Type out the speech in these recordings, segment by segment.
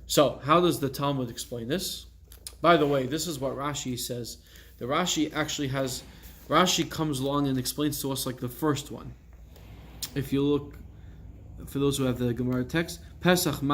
So, how does the Talmud explain this? By the way, this is what Rashi says. The Rashi comes along and explains to us like the first one. If you look, for those who have the Gemara text, Latam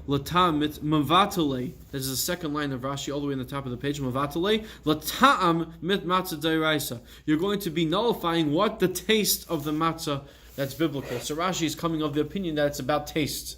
mavatale. This is the second line of Rashi, all the way on the top of the page. Mavatale latam mit matzah deraisa. You're going to be nullifying what the taste of the matzah that's biblical. So Rashi is coming of the opinion that it's about taste,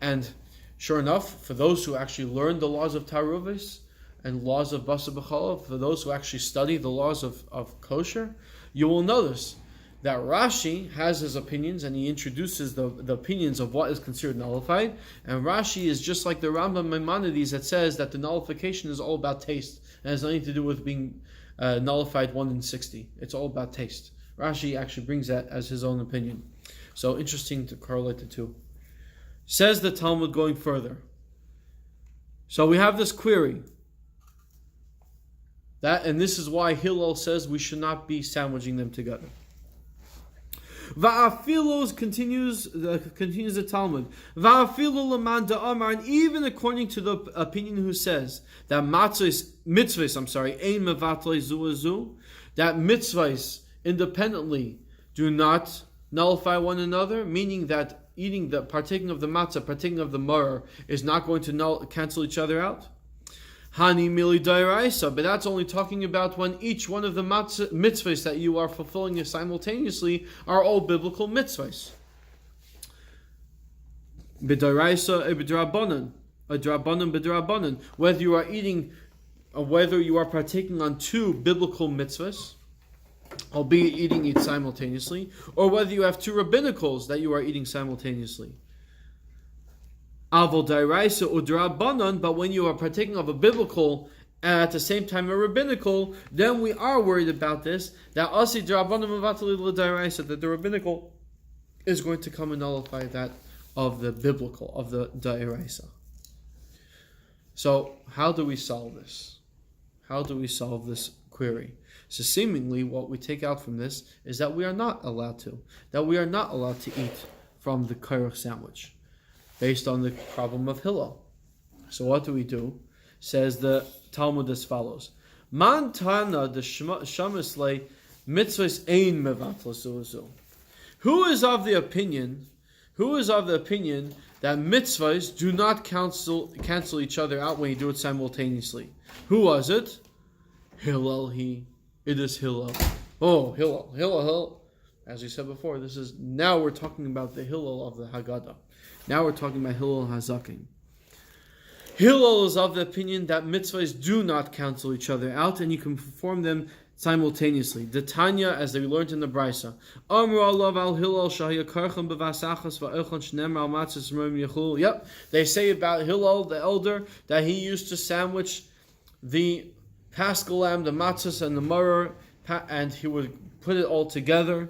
and sure enough, for those who actually learn the laws of Taruvis and laws of Basa B'chala, for those who actually study the laws of kosher, you will notice that Rashi has his opinions and he introduces the opinions of what is considered nullified. And Rashi is just like the Rambam Maimonides that says that the nullification is all about taste and has nothing to do with being nullified 1 in 60. It's all about taste. Rashi actually brings that as his own opinion. So interesting to correlate the two. Says the Talmud going further. So we have this query. And this is why Hillel says we should not be sandwiching them together. Va'afilos continues the Talmud. Va'afilo l'man da'amar, and even according to the opinion who says that mitzvahs, ein mevatlei zu zu, that mitzvahs independently do not nullify one another, meaning that partaking of the matzah, partaking of the maror is not going to cancel each other out. Hani mili dairaisa, but that's only talking about when each one of the mitzvahs that you are fulfilling simultaneously are all biblical mitzvahs. B'dairaisa b'drabanan, drabanan b'drabanan. Whether you are eating, or whether you are partaking on two biblical mitzvahs, albeit eating it simultaneously, or whether you have two rabbinicals that you are eating simultaneously. Avol dairaisa udrabanan, but when you are partaking of a biblical and at the same time a rabbinical, then we are worried about this, that asi drabanan mevatali l'dairaisa, that the rabbinical is going to come and nullify that of the biblical, of the dairaisa. So how do we solve this? How do we solve this query? So seemingly what we take out from this is that we are not allowed to eat from the kairach sandwich, based on the problem of Hillel. So what do? Says the Talmud as follows: Man tana the shamislei mitzvahs ein mevatlas. Who is of the opinion that mitzvahs do not cancel each other out when you do it simultaneously? Who was it? Hillel. It is Hillel. Oh, Hillel. As we said before, now we're talking about the Hillel of the Haggadah. Now we're talking about Hillel Hazakim. Hillel is of the opinion that mitzvahs do not cancel each other out, and you can perform them simultaneously. The Tanya, as they learned in the Brisa, Amru alav al Hillel shahya karchem bevasachas va'echon shnemar al matzos mrim yechul. Yep, they say about Hillel, the elder, that he used to sandwich the paschal lamb, the matzos, and the maror, and he would put it all together.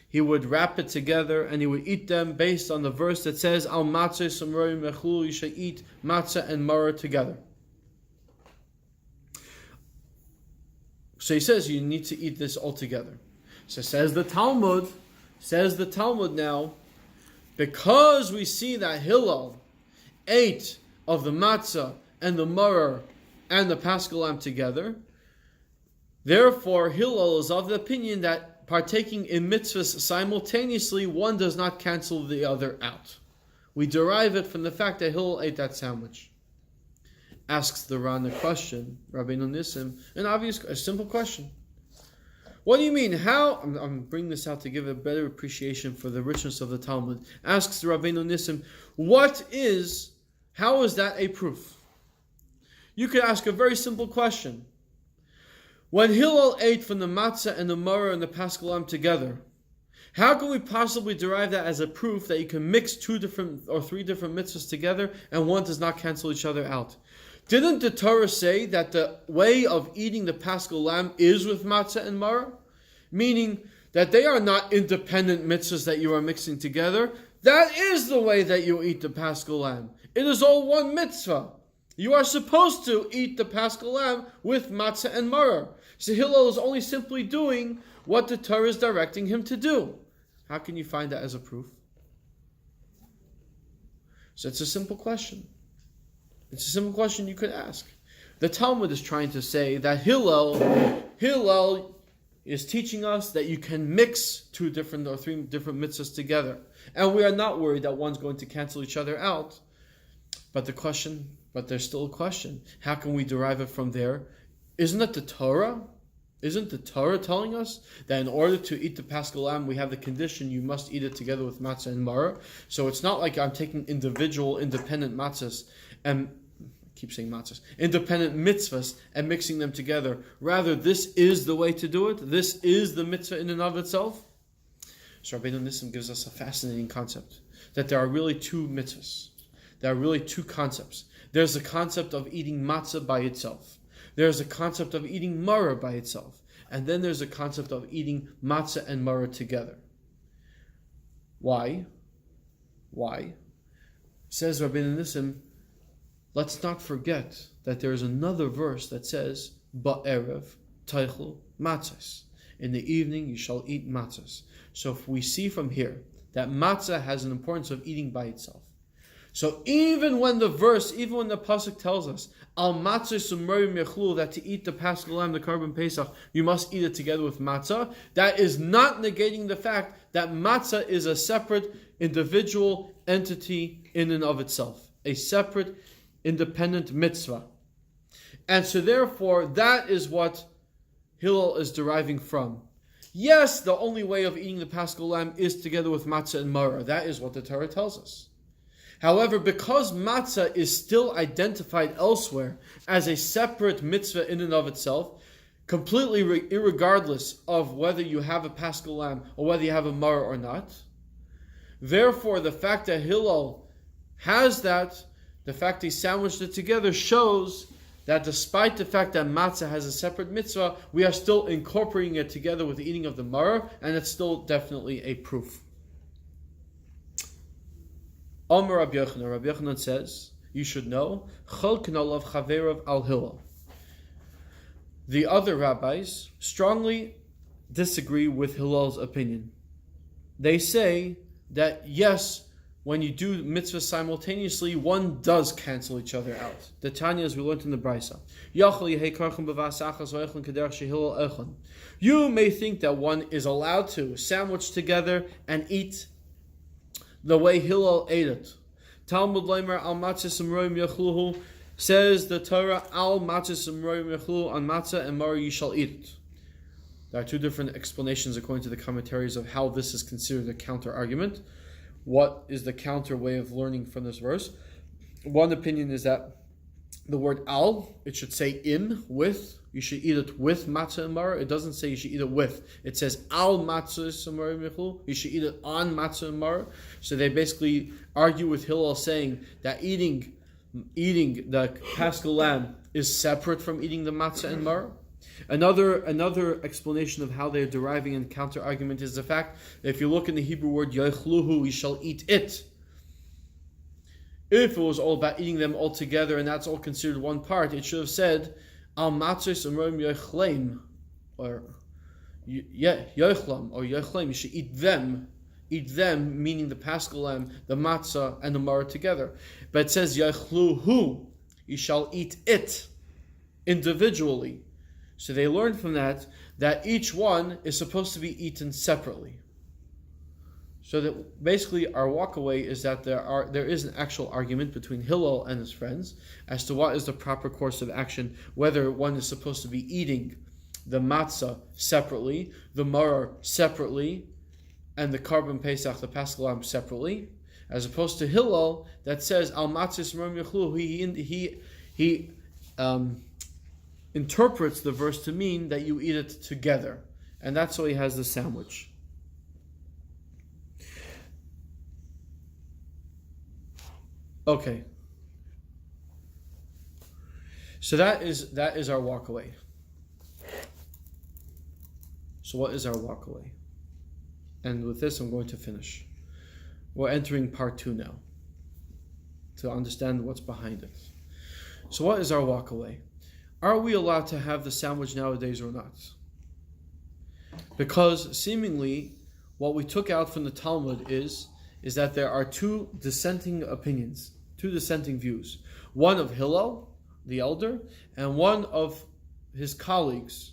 He would wrap it together and he would eat them based on the verse that says, Al matzah samroim mechul, you should eat matzah and maror together. So he says you need to eat this all together. So says the Talmud now, because we see that Hillel ate of the matzah and the maror and the paschal lamb together, therefore Hillel is of the opinion that partaking in mitzvahs simultaneously, one does not cancel the other out. We derive it from the fact that Hillel ate that sandwich. Asks the Ran a question, Rabbeinu Nissim, a simple question. What do you mean? How? I'm bringing this out to give a better appreciation for the richness of the Talmud. Asks the Rabbeinu Nissim, how is that a proof? You could ask a very simple question. When Hillel ate from the matzah and the maror and the paschal lamb together, how can we possibly derive that as a proof that you can mix 2 different or 3 different mitzvahs together and one does not cancel each other out? Didn't the Torah say that the way of eating the paschal lamb is with matzah and maror? Meaning that they are not independent mitzvahs that you are mixing together. That is the way that you eat the paschal lamb. It is all one mitzvah. You are supposed to eat the paschal lamb with matzah and maror. So Hillel is only simply doing what the Torah is directing him to do. How can you find that as a proof? So it's a simple question. It's a simple question you could ask. The Talmud is trying to say that Hillel is teaching us that you can mix 2 different or 3 different mitzvahs together. And we are not worried that one's going to cancel each other out. But there's still a question. How can we derive it from there? Isn't it the Torah? Isn't the Torah telling us that in order to eat the Paschal lamb, we have the condition you must eat it together with matzah and maror? So it's not like I'm taking independent matzahs and independent mitzvahs and mixing them together. Rather, this is the way to do it. This is the mitzvah in and of itself. So Rabbeinu Nissim gives us a fascinating concept, that there are really 2 mitzvahs. There are really 2 concepts. There's the concept of eating matzah by itself. There's a concept of eating maror by itself. And then there's a concept of eating matzah and maror together. Why? Says Rabbeinu Nissim, let's not forget that there is another verse that says, Ba'erev teichel matzahs. In the evening you shall eat matzahs. So if we see from here that matzah has an importance of eating by itself. So even when the pasuk tells us al matzah sumrim yechlu, that to eat the Paschal lamb, the Karban Pesach, you must eat it together with matzah, that is not negating the fact that matzah is a separate individual entity in and of itself, a separate independent mitzvah. And so therefore that is what Hillel is deriving from. Yes, the only way of eating the Paschal lamb is together with matzah and maror. That is what the Torah tells us. However, because matzah is still identified elsewhere as a separate mitzvah in and of itself, completely irregardless of whether you have a Paschal lamb or whether you have a maror or not, therefore the fact that Hillel has that, the fact he sandwiched it together, shows that despite the fact that matzah has a separate mitzvah, we are still incorporating it together with the eating of the maror, and it's still definitely a proof. Omer Rabbi Yochanan says, you should know, Cholken alav chaverav al Hillel. The other rabbis strongly disagree with Hillel's opinion. They say that yes, when you do mitzvahs simultaneously, one does cancel each other out. The Tanya, as we learned in the Brisa. You may think that one is allowed to sandwich together and eat the way Hillel ate it. Talmud Leimer al matzah simroim yachluhu, says the Torah, al matzah simroim yachluhu, on matzah and maror you shall eat it. There are 2 different explanations according to the commentaries of how this is considered a counter argument. What is the counter way of learning from this verse? One opinion is that the word al, it should say in, with. You should eat it with matzah and maror. It doesn't say you should eat it with. It says al matzah samar michul. You should eat it on matzah and maror. So they basically argue with Hillel saying that eating the Paschal lamb is separate from eating the matzah and maror. Another explanation of how they're deriving in counter argument is the fact that if you look in the Hebrew word yachluhu, we shall eat it. If it was all about eating them all together and that's all considered one part, it should have said al matzos amroim yochlaim, or yochlam, or yochlaim. You should eat them, meaning the Paschal lamb, the matzah, and the maror together. But it says yachluhu, you shall eat it individually. So they learned from that each one is supposed to be eaten separately. So that basically our walkaway is that there is an actual argument between Hillel and his friends as to what is the proper course of action, whether one is supposed to be eating the matzah separately, the maror separately, and the Karban Pesach, the Paschal lamb, separately, as opposed to Hillel that says al matzah smram yachlu. He interprets the verse to mean that you eat it together, and that's why he has the sandwich. Okay. So that is our walkaway. So what is our walkaway? And with this I'm going to finish. We're entering part 2 now, to understand what's behind it. So what is our walkaway? Are we allowed to have the sandwich nowadays or not? Because seemingly what we took out from the Talmud is that there are 2 dissenting opinions. two dissenting views. One of Hillel, the elder, and one of his colleagues.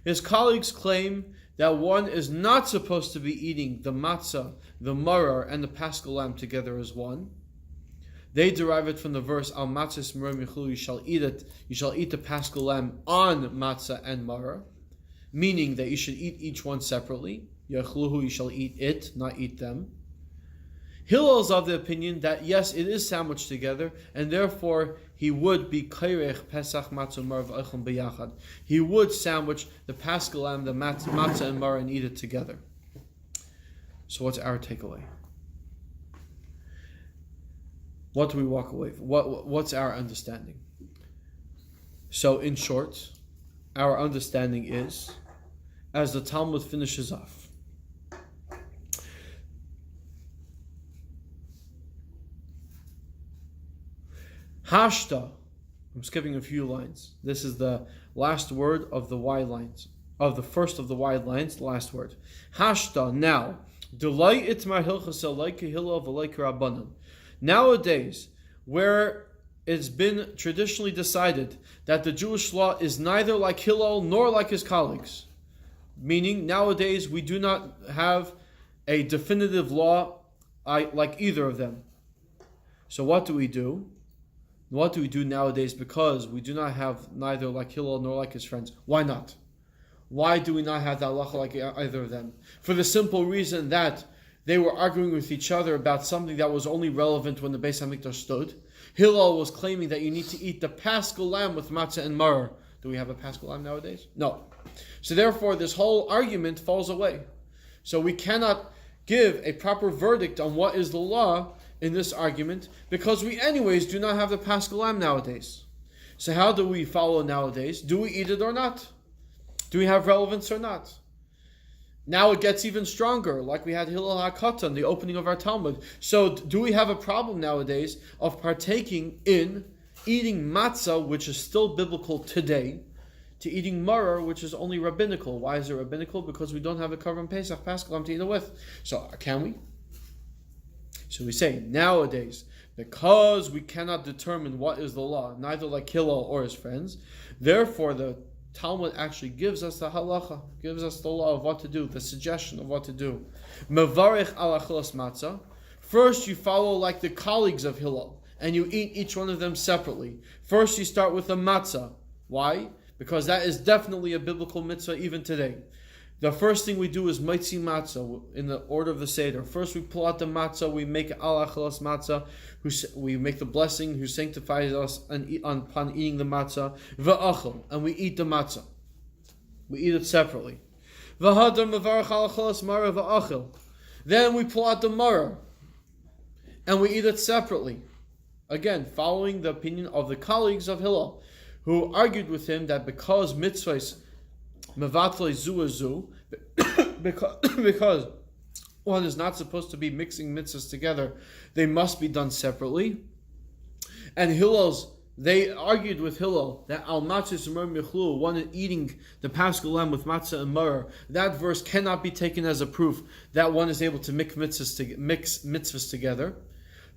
His colleagues claim that one is not supposed to be eating the matzah, the maror, and the paschal lamb together as one. They derive it from the verse, Al matzah marom yichlu, you shall eat it, you shall eat the paschal lamb on matzah and maror, meaning that you should eat each one separately. Yachluhu, you shall eat it, not eat them. Hillel is of the opinion that yes, it is sandwiched together, and therefore he would be kairech pesach matzah maror v'oichlem b'yachad. He would sandwich the paschal lamb, the matzah and maror, and eat it together. So what's our takeaway? What do we walk away from? What's our understanding? So in short, our understanding is, as the Talmud finishes off, Hashta, I'm skipping a few lines. This is the last word of the wide lines. Of the first of the wide lines, the last word. Hashta, now. Nowadays, where it's been traditionally decided that the Jewish law is neither like Hillel nor like his colleagues, meaning nowadays we do not have a definitive law like either of them. So what do we do? What do we do nowadays because we do not have neither like Hillel nor like his friends? Why not? Why do we not have the halacha like either of them? For the simple reason that they were arguing with each other about something that was only relevant when the Beis HaMikdash stood. Hillel was claiming that you need to eat the paschal lamb with matzah and maror. Do we have a paschal lamb nowadays? No. So therefore, this whole argument falls away. So we cannot give a proper verdict on what is the law in this argument, because we anyways do not have the paschal lamb nowadays. So how do we follow nowadays? Do we eat it or not? Do we have relevance or not? Now it gets even stronger, like we had Hillel HaKatan, the opening of our Talmud. So do we have a problem nowadays of partaking in eating matzah, which is still biblical today, to eating maror, which is only rabbinical? Why is it rabbinical? Because we don't have a Korban Pesach, Paschal Lamb to eat it with. So can we? So we say, nowadays, because we cannot determine what is the law, neither like Hillel or his friends, therefore the Talmud actually gives us the halacha, gives us the law of what to do, the suggestion of what to do. Mevarich al achilas matzah. First you follow like the colleagues of Hillel, and you eat each one of them separately. First you start with the matzah. Why? Because that is definitely a biblical mitzvah even today. The first thing we do is Maitzi Matzah in the order of the Seder. First we pull out the matzah, we make Al Achilas Matzah, we make the blessing who sanctifies us upon eating the matzah, V'achel, and we eat the matzah. We eat it separately. V'hadar Mevarach Al Achilas Maror V'achel. Then we pull out the maror, and we eat it separately. Again, following the opinion of the colleagues of Hillel, who argued with him that because mitzvahs mevatle zu because one is not supposed to be mixing mitzvahs together, they must be done separately. And they argued with Hillel that al matzah marom yichlu, one eating the paschal lamb with matzah and maror, that verse cannot be taken as a proof that one is able to mix mitzvahs together.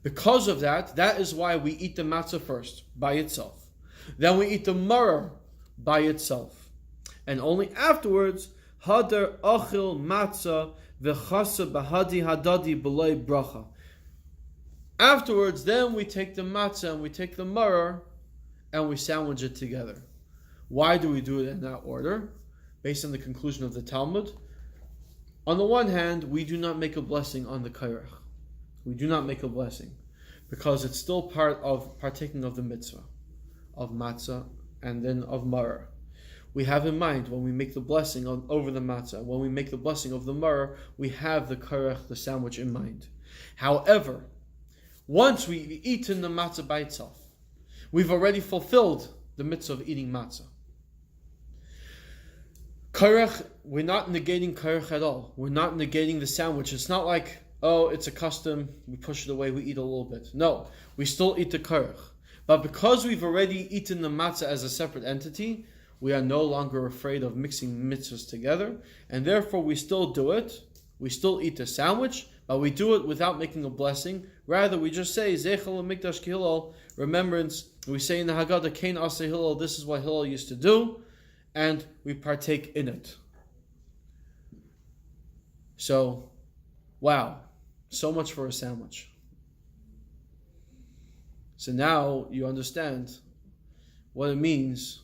Because of that, that is why we eat the matzah first by itself. Then we eat the maror by itself. And only afterwards, hadar achil matzah v'chasa bahadi hadadi b'lei bracha. Afterwards, then we take the matzah and we take the maror and we sandwich it together. Why do we do it in that order? Based on the conclusion of the Talmud. On the one hand, we do not make a blessing on the kairach. We do not make a blessing because it's still part of partaking of the mitzvah of matzah and then of maror. We have in mind when we make the blessing over the matzah, when we make the blessing of the maror, we have the karech, the sandwich, in mind. However, once we've eaten the matzah by itself, we've already fulfilled the mitzvah of eating matzah. Karech, we're not negating karech at all. We're not negating the sandwich. It's not like, oh, it's a custom, we push it away, we eat a little bit. No, we still eat the karech. But because we've already eaten the matzah as a separate entity, we are no longer afraid of mixing mitzvahs together, and therefore we still do it. We still eat the sandwich, but we do it without making a blessing. Rather, we just say Zeichel Mikdash Hillel, remembrance. We say in the Haggadah, Kain Aseh Hillel, this is what Hillel used to do, and we partake in it. So, wow, so much for a sandwich. So now you understand what it means,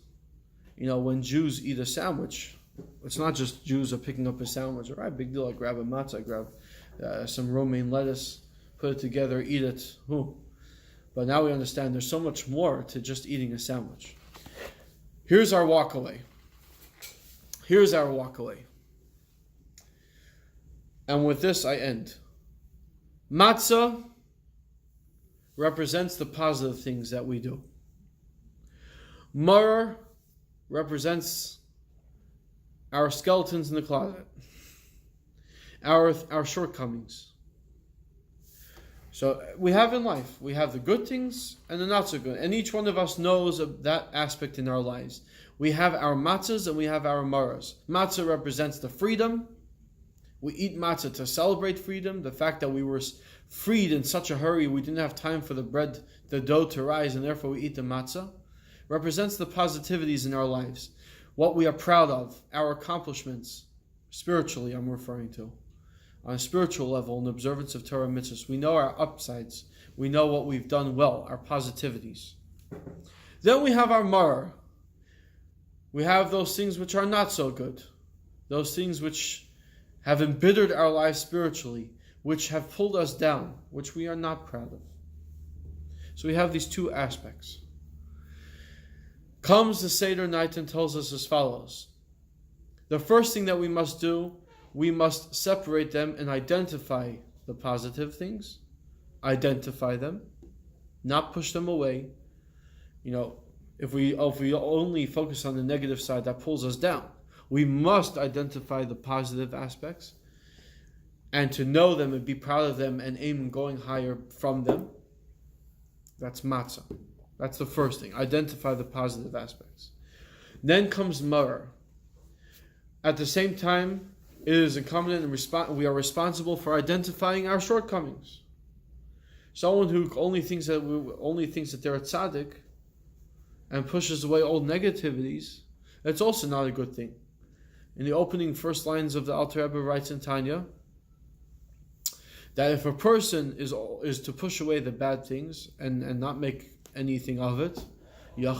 when Jews eat a sandwich. It's not just Jews are picking up a sandwich. All right, big deal. I grab a matzah, I grab some romaine lettuce, put it together, eat it. But now we understand there's so much more to just eating a sandwich. Here's our walk away. And with this I end. Matzah represents the positive things that we do. Maror represents our skeletons in the closet, our shortcomings. So we have in life, we have the good things and the not so good. And each one of us knows of that aspect in our lives. We have our matzahs and we have our maras. Matzah represents the freedom. We eat matzah to celebrate freedom. The fact that we were freed in such a hurry, we didn't have time for the dough to rise, and therefore we eat the matzah. Represents the positivities in our lives. What we are proud of, our accomplishments, spiritually I'm referring to. On a spiritual level, in the observance of Torah mitzvahs, we know our upsides. We know what we've done well, our positivities. Then we have our maror. We have those things which are not so good. Those things which have embittered our lives spiritually, which have pulled us down, which we are not proud of. So we have these two aspects. Comes the Seder night and tells us as follows. The first thing that we must do, we must separate them and identify the positive things. Identify them. Not push them away. If we only focus on the negative side, that pulls us down. We must identify the positive aspects and to know them and be proud of them and aim going higher from them. That's matzah. That's the first thing. Identify the positive aspects. Then comes maror. At the same time, it is incumbent and we are responsible for identifying our shortcomings. Someone who only thinks that they're a tzaddik and pushes away all negativities, that's also not a good thing. In the opening first lines of the Alter Rebbe writes in Tanya that if a person is to push away the bad things and not make anything of it, a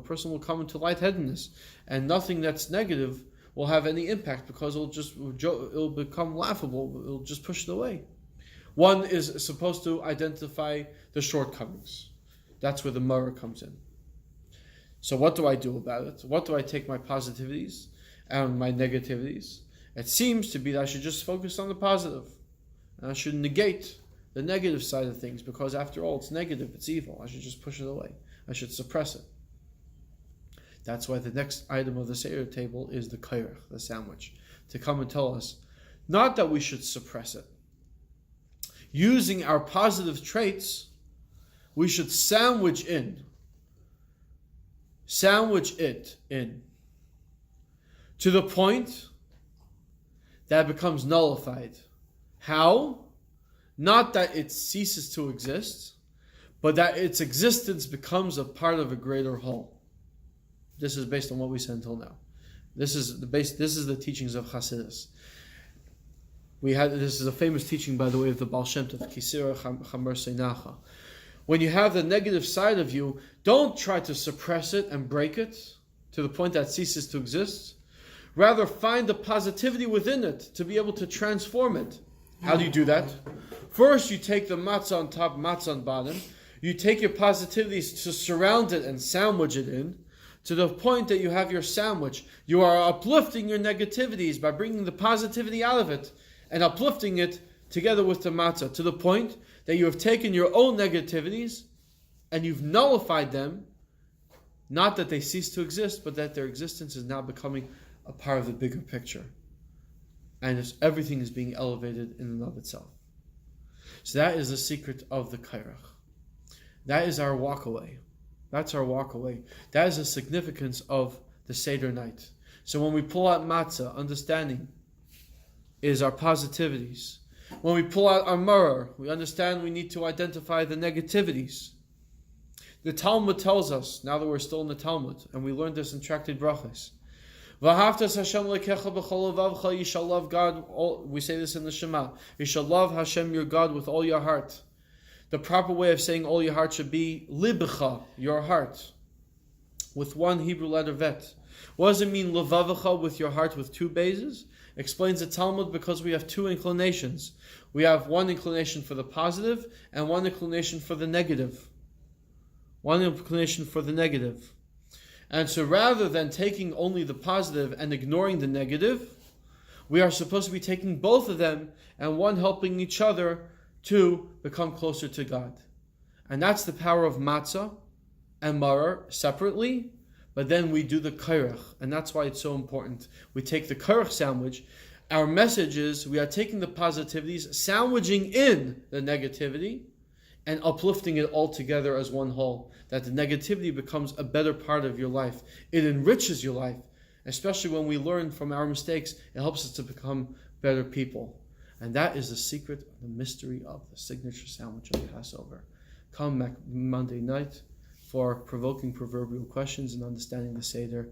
person will come into lightheadedness, and nothing that's negative will have any impact because it'll become laughable. It'll just push it away. One is supposed to identify the shortcomings. That's where the maror comes in. So what do I do about it? What do I take my positivities and my negativities? It seems to be that I should just focus on the positive. And I should negate the negative side of things because after all, it's negative, it's evil. I should just push it away. I should suppress it. That's why the next item of the Seder table is the kairach, the sandwich, to come and tell us not that we should suppress it. Using our positive traits, we should sandwich it in to the point that it becomes nullified. How? Not that it ceases to exist, but that its existence becomes a part of a greater whole. This is based on what we said until now. This is the teachings of Chassidus. This is a famous teaching, by the way, of the Baal Shem Tov, Kisira Chamer Seinacha. When you have the negative side of you, don't try to suppress it and break it to the point that it ceases to exist. Rather, find the positivity within it to be able to transform it. How do you do that? First, you take the matzah on top, matzah on bottom. You take your positivities to surround it and sandwich it in to the point that you have your sandwich. You are uplifting your negativities by bringing the positivity out of it and uplifting it together with the matzah to the point that you have taken your own negativities and you've nullified them, not that they cease to exist, but that their existence is now becoming a part of the bigger picture. And everything is being elevated in and of itself. So that is the secret of the kairach. That is our walkaway. That's our walkaway. That is the significance of the Seder night. So when we pull out matzah, understanding is our positivities. When we pull out our mirror, we understand we need to identify the negativities. The Talmud tells us, now that we're still in the Talmud, and we learned this in Tractate Brachos, V'ahavtas Hashem lekecha b'chol levavcha, you shall love God, we say this in the Shema, you shall love Hashem your God with all your heart. The proper way of saying all your heart should be libcha, your heart, with one Hebrew letter vet. What does it mean levavcha, with your heart, with two bases? Explains the Talmud, because we have two inclinations. We have one inclination for the positive and one inclination for the negative. One inclination for the negative. And so rather than taking only the positive and ignoring the negative, we are supposed to be taking both of them and one helping each other to become closer to God. And that's the power of matzah and maror separately, but then we do the kairach, and that's why it's so important. We take the kairach sandwich. Our message is we are taking the positivities, sandwiching in the negativity, and uplifting it all together as one whole. That the negativity becomes a better part of your life. It enriches your life, especially when we learn from our mistakes. It helps us to become better people. And that is the secret, the mystery of the signature sandwich of Passover. Come back Monday night for provoking proverbial questions and understanding the Seder.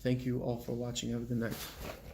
Thank you all for watching. Have a good night.